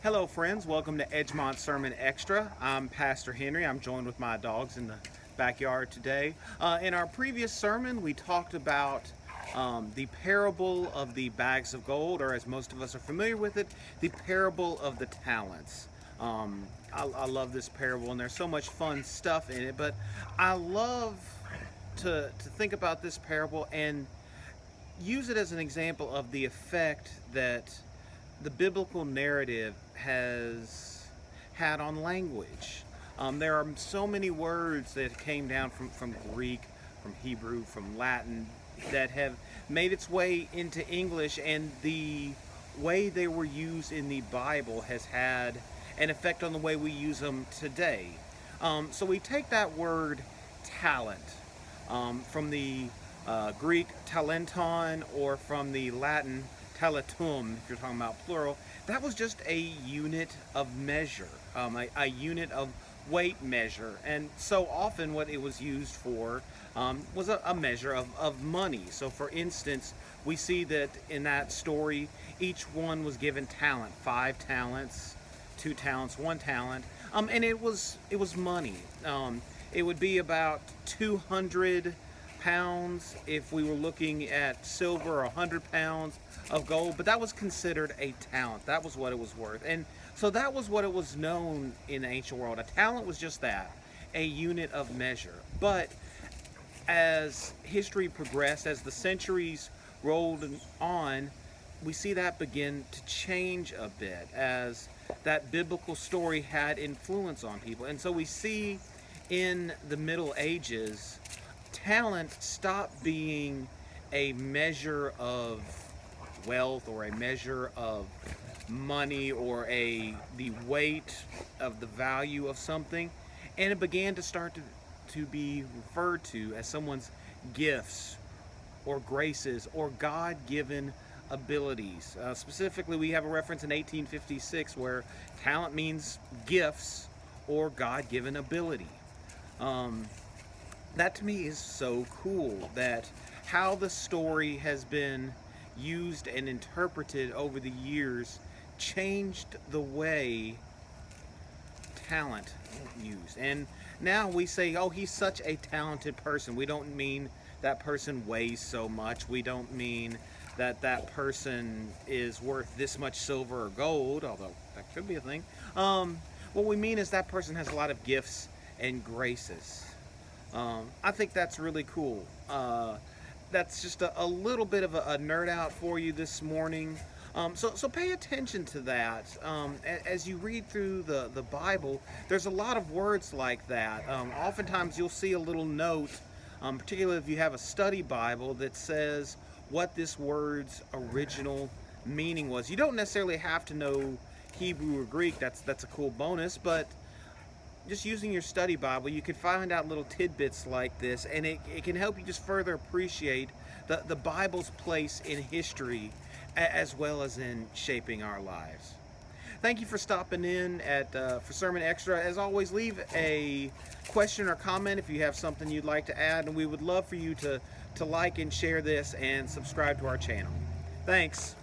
Hello friends, welcome to Edgemont Sermon Extra. I'm Pastor Henry. I'm joined with my dogs in the backyard today. In our previous sermon, we talked about the parable of the bags of gold, or as most of us are familiar with it, the parable of the talents. I love this parable, and there's so much fun stuff in it, but I love to think about this parable and use it as an example of the effect that the biblical narrative has had on language. There are so many words that came down from Greek, from Hebrew, from Latin, that have made its way into English, and the way they were used in the Bible has had an effect on the way we use them today. So we take that word talent from the Greek talenton, or from the Latin talentum, if you're talking about plural. That was just a unit of measure, a unit of weight measure. And so often what it was used for was a measure of money. So for instance, we see that in that story, each one was given talent, 5 talents, 2 talents, 1 talent, and it was money. It would be about 200 pounds if we were looking at silver, or 100 pounds of gold, but that was considered a talent. That was what it was worth. And so that was what it was known in the ancient world. A talent was just that, a unit of measure. But as history progressed, as the centuries rolled on, we see that begin to change a bit as that biblical story had influence on people. And so we see in the Middle Ages, talent stopped being a measure of wealth, or a measure of money, or the weight of the value of something, and it began to start to be referred to as someone's gifts or graces or God-given abilities. Specifically, we have a reference in 1856 where talent means gifts or God-given ability. That to me is so cool, that how the story has been used and interpreted over the years changed the way talent is used. And now we say, oh, he's such a talented person. We don't mean that person weighs so much. We don't mean that that person is worth this much silver or gold, although that could be a thing. What we mean is that person has a lot of gifts and graces. I think that's really cool. That's just a little bit of a nerd out for you this morning. So pay attention to that. As you read through the Bible, there's a lot of words like that. Oftentimes you'll see a little note, particularly if you have a study Bible, that says what this word's original meaning was. You don't necessarily have to know Hebrew or Greek. That's a cool bonus, but just using your study Bible, you can find out little tidbits like this, and it can help you just further appreciate the Bible's place in history, as well as in shaping our lives. Thank you for stopping in for Sermon Extra. As always, leave a question or comment if you have something you'd like to add, and we would love for you to like and share this and subscribe to our channel. Thanks.